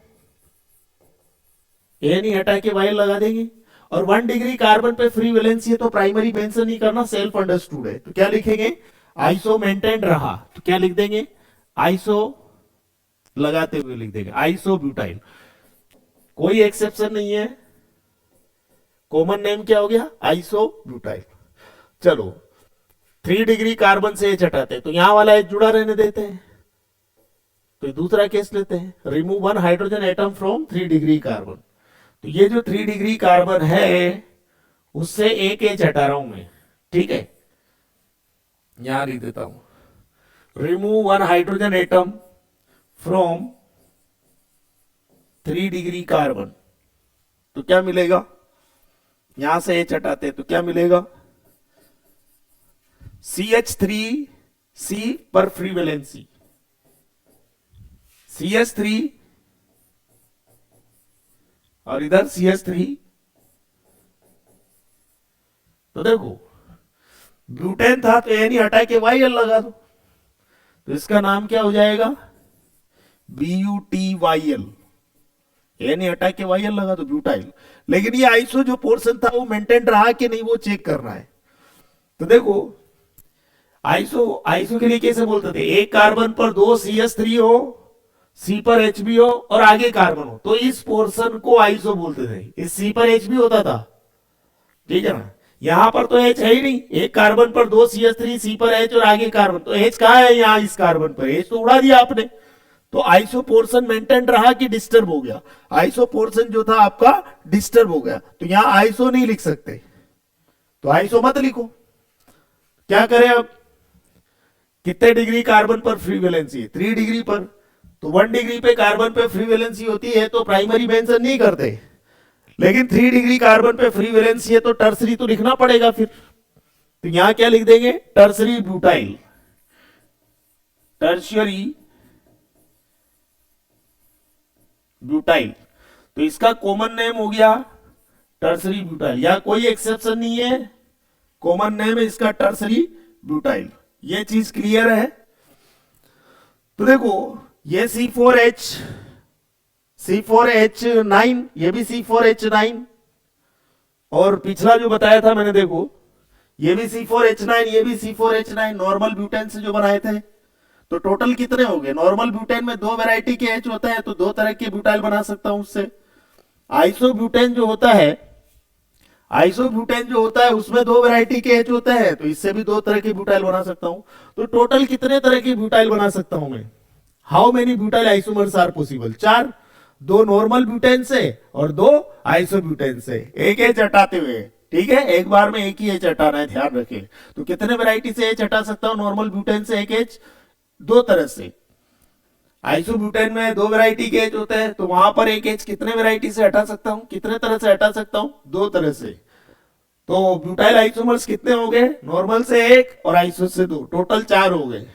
ए नहीं हटा के वाईएल लगा देंगे। और 1 डिग्री कार्बन पे फ्री वैलेंसी है, तो प्राइमरी मेंशन नहीं करना, सेल्फ अंडरस्टूड है। तो क्या लिखेंगे? आइसो मेंटेन रहा, तो क्या लिख देंगे? आइसो लगाते हुए लिख देंगे आइसो ब्यूटाइल। कोई एक्सेप्शन नहीं है, कॉमन नेम क्या हो गया? Iso butyl. चलो, 3 डिग्री कार्बन से एच हटाते हैं, तो यहां वाला एच जुड़ा रहने देते हैं। तो दूसरा केस लेते हैं, remove 1 hydrogen atom from 3 degree carbon. तो ये जो 3 डिग्री कार्बन है, उससे एक एच हटा रहा हूं मैं, ठीक है। यहां लिख देता हूं, remove 1 hydrogen atom from 3 degree carbon. तो क्या मिलेगा? यहां से एच हटाते हैं, तो क्या मिलेगा? CH3C पर फ्री वैलेंसी, CH3 और इधर CH3। तो देखो, ब्यूटेन था तो एन हटा के वाईएल लगा दो, तो इसका नाम क्या हो जाएगा? BUTYL। ए नहीं हटा के वाई एल लगा दो, ब्यूटाइल। लेकिन ये आइसो जो पोर्शन था वो मेंटेन रहा कि नहीं वो चेक करना है। तो देखो आइसो, आइसो के लिए कैसे बोलते थे, एक कार्बन पर 2 CH3 हो, सी पर HB हो और आगे कार्बन हो, तो इस पोर्शन को आइसो बोलते थे। इस सी पर HB होता था, ठीक है ना। यहां पर तो H है ही नहीं, एक कार्बन पर 2 CH3, सी पर H और आगे कार्बन, तो H कहां है, यहां इस कार्बन पर, H तो उड़ा दिया आपने। तो आइसो पोर्शन मेंटेन रहा कि डिस्टर्ब हो गया, आइसो पोर्शन जो था आपका डिस्टर्ब हो गया, तो यहां आइसो नहीं लिख सकते, तो आइसो मत लिखो। क्या करें अब, कितने डिग्री कार्बन पर फ्री वैलेंसी है, 3 डिग्री पर, तो 1 डिग्री पे कार्बन पे फ्री वैलेंसी होती है तो प्राइमरी मेंशन नहीं करते, लेकिन 3 डिग्री कार्बन पे फ्री वैलेंसी है तो टर्सरी तो लिखना पड़ेगा फिर। तो यहां क्या लिख देंगे, टर्सरी ब्यूटाइल, टर्शियरी ब्यूटाइल। तो इसका कॉमन नेम हो गया टर्सरी ब्यूटाइल, या कोई एक्सेप्शन नहीं है, कॉमन नेम है इसका टर्सरी ब्यूटाइल। ये चीज क्लियर है। तो देखो ये C4H9, ये भी C4H9, और पिछला जो बताया था मैंने, देखो ये भी C4H9, ये भी C4H9, नॉर्मल ब्यूटेन से जो बनाए थे। तो टोटल कितने हो गए, नॉर्मल ब्यूटेन में 2 वैरायटी के H होता है तो 2 तरह के ब्यूटाइल बना सकता हूं उससे। आइसोब्यूटेन जो होता है, आइसोब्यूटेन जो होता है उसमें 2 वैरायटी के H होते हैं, तो इससे भी 2 तरह के ब्यूटाइल बना सकता हूं। तो टोटल कितने तरह के ब्यूटाइल बना सकता हूं मैं, how many butyl isomers are possible, 4, 2 normal butane से और 2 आइसोब्यूटेन से, एक H हटाते हुए, ठीक है, एक बार में एक ही H हटाना है, ध्यान रखें। तो कितने वैरायटी से H हटा सकता हूं, नॉर्मल ब्यूटेन से एक H, 2 तरह से। आइसोब्यूटेन में 2 वैरायटी के H होते हैं, तो वहां पर एक H कितने वैरायटी से हटा सकता हूं, कितने तरह से हटा सकता हूं, 2 तरह से। तो ब्यूटाइल आइसोमर्स कितने हो गए, नॉर्मल से 1 और आइसो से 2, टोटल 4 हो गए,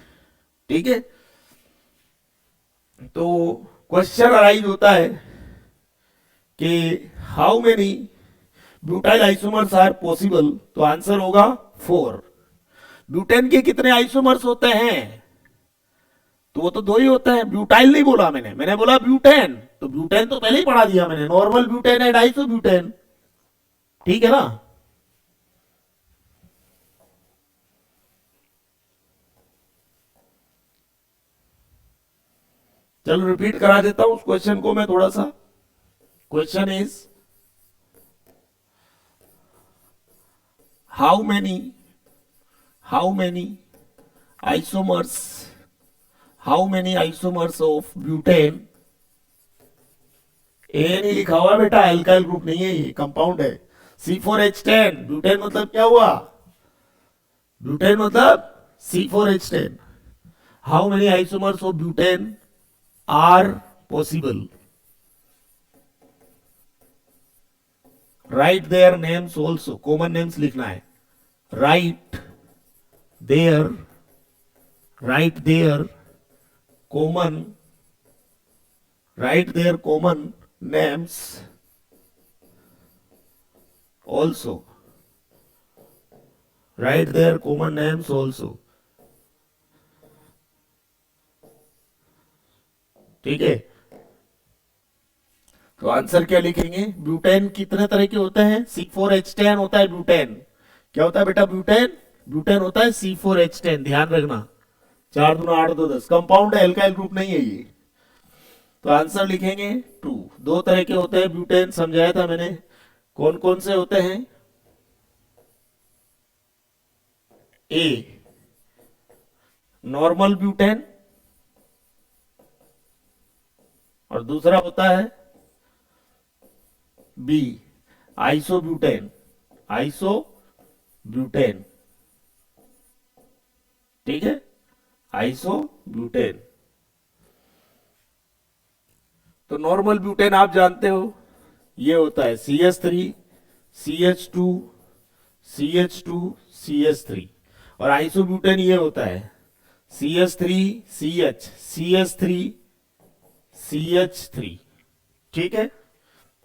ठीक है। तो क्वेश्चन अराइज होता है कि how many butyl isomers are possible, तो आंसर होगा 4। ब्यूटेन के कितने आइसोमर्स होते हैं, तो वो तो 2 ही होते हैं, ब्यूटाइल नहीं बोला मैंने, मैंने बोला ब्यूटेन, तो ब्यूटेन तो पहले ही पढ़ा दिया मैंने, नॉर्मल ब्यूटेन एंड आइसोब्यूटेन, ठीक है ना। चलो रिपीट करा देता हूं उस क्वेश्चन को मैं थोड़ा सा। Question is how many isomers, how many isomers of butane, A नहीं लिखा हुआ बेटा, एल्काइल ग्रुप नहीं है, ये कंपाउंड है। C4H10, ब्यूटेन मतलब क्या हुआ, ब्यूटेन मतलब C4H10, how many isomers of butane are possible, write their names also, common names लिखना है, write their common, write their common names also, write their common names also, ठीक है। तो आंसर क्या लिखेंगे, ब्यूटेन कितने तरह के होते हैं, C4H10 होता है ब्यूटेन, क्या होता है बेटा ब्यूटेन होता है C4H10, ध्यान रखना, 4 दूना 8 2 10, कंपाउंड है, एल्काइल ग्रुप नहीं है ये। तो आंसर लिखेंगे 2। 2 तरह के होते हैं ब्यूटेन, समझाया था मैंने, कौन कौन से होते हैं, ए नॉर्मल ब्यूटेन और दूसरा होता है बी आइसोब्यूटेन, ठीक है, आइसोब्यूटेन। तो नॉर्मल ब्यूटेन आप जानते हो, ये होता है CH3 CH2 CH2 CH3, और आइसोब्यूटेन ये होता है CH3 CH CH3 CH3, ठीक है।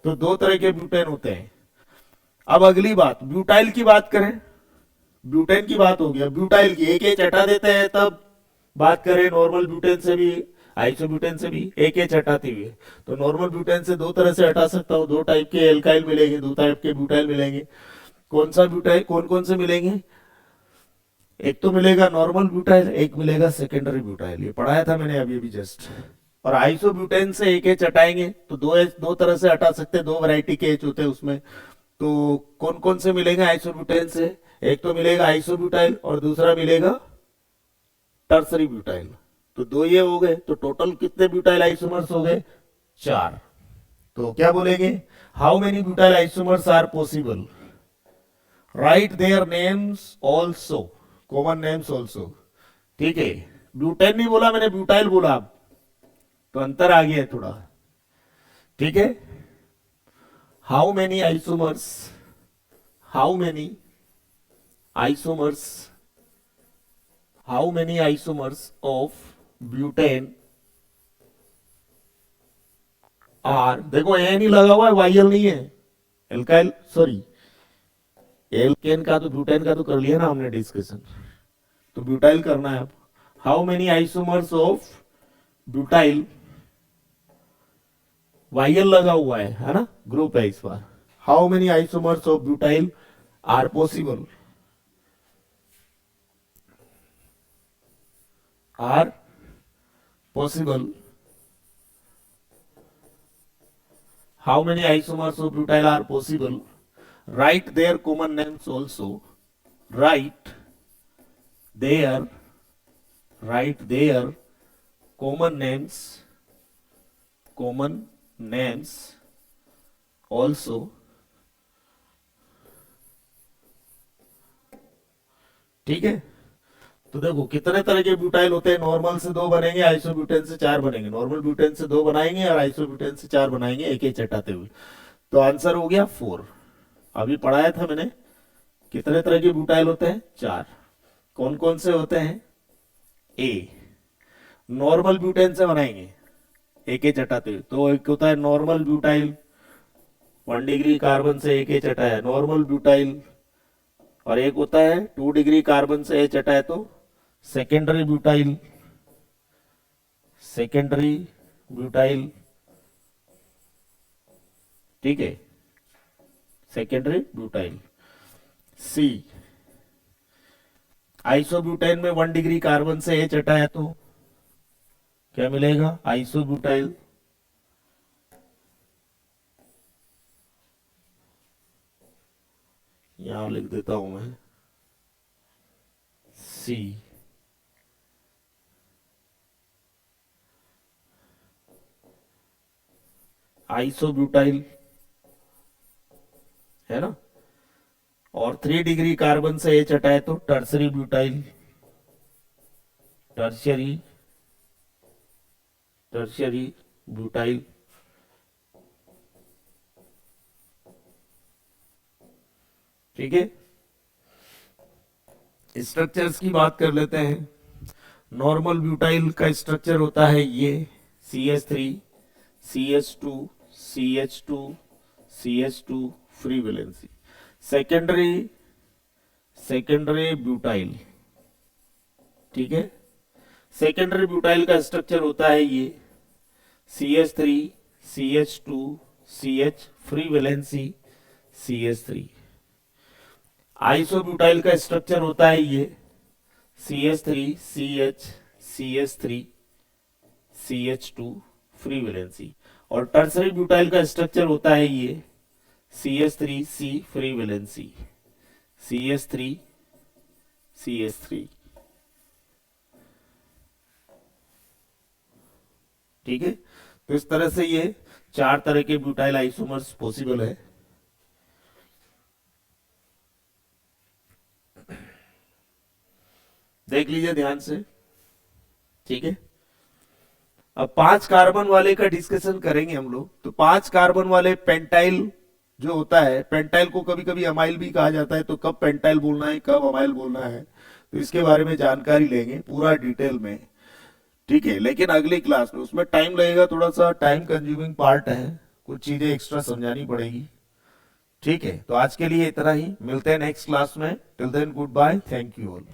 तो 2 तरह के ब्यूटेन होते हैं। अब अगली बात, ब्यूटाइल की बात करें, ब्यूटेन की बात हो गया, ब्यूटाइल की एक H हटा देते हैं तब बात करें, नॉर्मल ब्यूटेन से भी आइसोब्यूटेन से भी एक एच हटाते हुए। तो नॉर्मल ब्यूटेन से दो तरह से हटा सकता हूँ, दो टाइप के एल्काइल मिलेंगे, दो टाइप के ब्यूटाइल मिलेंगे। कौन सा ब्यूटाइल, कौन कौन से मिलेंगे? एक तो मिलेगा नॉर्मल ब्यूटाइल, एक मिलेगा सेकेंडरी ब्यूटाइल, ये पढ़ाया था मैंने अभी अभी जस्ट। और आइसोब्यूटेन से एक एच हटाएंगे तो दो एच दो तरह से हटा सकते हैं, दो वैरायटी के एच होते हैं उसमें। तो कौन कौन से मिलेंगे आइसोब्यूटेन से? एक तो मिलेगा आइसोब्यूटाइल और दूसरा मिलेगा टर्सरी ब्यूटाइल। तो दो ये हो गए, तो टोटल कितने ब्यूटाइल आइसोमर्स हो गए? 4। तो क्या बोलेंगे? How many butyl isomers are possible? Write their names also, common names also. ठीक है, ब्यूटेन नहीं बोला मैंने, ब्यूटाइल बोला, अब तो अंतर आ गया है थोड़ा। ठीक है, how many isomers, how many isomers, how many isomers of butane are, देखो ए नहीं लगा हुआ है, वाईएल नहीं है, एल्काइल सॉरी एल्केन का तो ब्यूटेन का तो कर लिया ना हमने डिस्कशन, तो ब्यूटाइल करना है अब। How many isomers of butyl, YL लगा हुआ है ना, ग्रुप है इस बार। How many isomers of butyl are possible, are possible, how many isomers of butyl are possible, write their common names also, write their common names also। ठीक है, तो देखो कितने तरह के ब्यूटाइल होते हैं। नॉर्मल से 2 बनेंगे, आइसोब्यूटेन से 4 बनेंगे। नॉर्मल ब्यूटेन से 2 बनाएंगे और आइसोब्यूटेन से 4 बनाएंगे, एक एक हटाते हुए। तो आंसर हो गया 4। अभी पढ़ाया था मैंने कितने तरह के ब्यूटाइल होते हैं? 4। कौन कौन से होते हैं? ए, नॉर्मल ब्यूटेन से बनाएंगे एक एच हटाते हुए, तो एक होता है नॉर्मल ब्यूटाइल, 1 डिग्री कार्बन से एक एच हटाया नॉर्मल ब्यूटाइल। और एक होता है 2 डिग्री कार्बन से एच हटाया तो सेकेंडरी ब्यूटाइल, सेकेंडरी ब्यूटाइल। ठीक है, सेकेंडरी ब्यूटाइल। सी, आइसोब्यूटाइल में 1 डिग्री कार्बन से एच हटाया तो क्या मिलेगा? आइसोब्यूटाइल। यहां लिख देता हूं मैं सी, आइसोब्यूटाइल है ना। और 3 डिग्री कार्बन से एच हटाए तो tertiary butyl, tertiary, tertiary butyl. ठीक है, स्ट्रक्चर्स की बात कर लेते हैं। नॉर्मल ब्यूटाइल का स्ट्रक्चर होता है ये CH3 CH2 CH2 CH2 free valency. Secondary butyl, ठीक है, सेकेंडरी ब्यूटाइल का स्ट्रक्चर होता है ये CH3 CH2 CH free valency CH3। Isobutyl का स्ट्रक्चर होता है ये CH3 CH CH3 CH2 free valency. और टर्सरी ब्यूटाइल का स्ट्रक्चर होता है ये CH3 C free valency CH3 CH3। ठीक है, तो इस तरह से ये 4 तरह के ब्यूटाइल आइसोमर्स पॉसिबल है। देख लीजिए ध्यान से, ठीक है। अब 5 कार्बन वाले का डिस्कशन करेंगे हम लोग। तो 5 कार्बन वाले पेंटाइल जो होता है, पेंटाइल को कभी कभी अमाइल भी कहा जाता है, तो कब पेंटाइल बोलना है कब अमाइल बोलना है, तो इसके बारे में जानकारी लेंगे पूरा डिटेल में, ठीक है। लेकिन अगली क्लास में, उसमें टाइम लगेगा, थोड़ा सा टाइम कंज्यूमिंग पार्ट है, कुछ चीजें एक्स्ट्रा समझानी पड़ेगी, ठीक है। तो आज के लिए इतना ही, मिलते हैं नेक्स्ट क्लास में। Till then good bye, thank you all.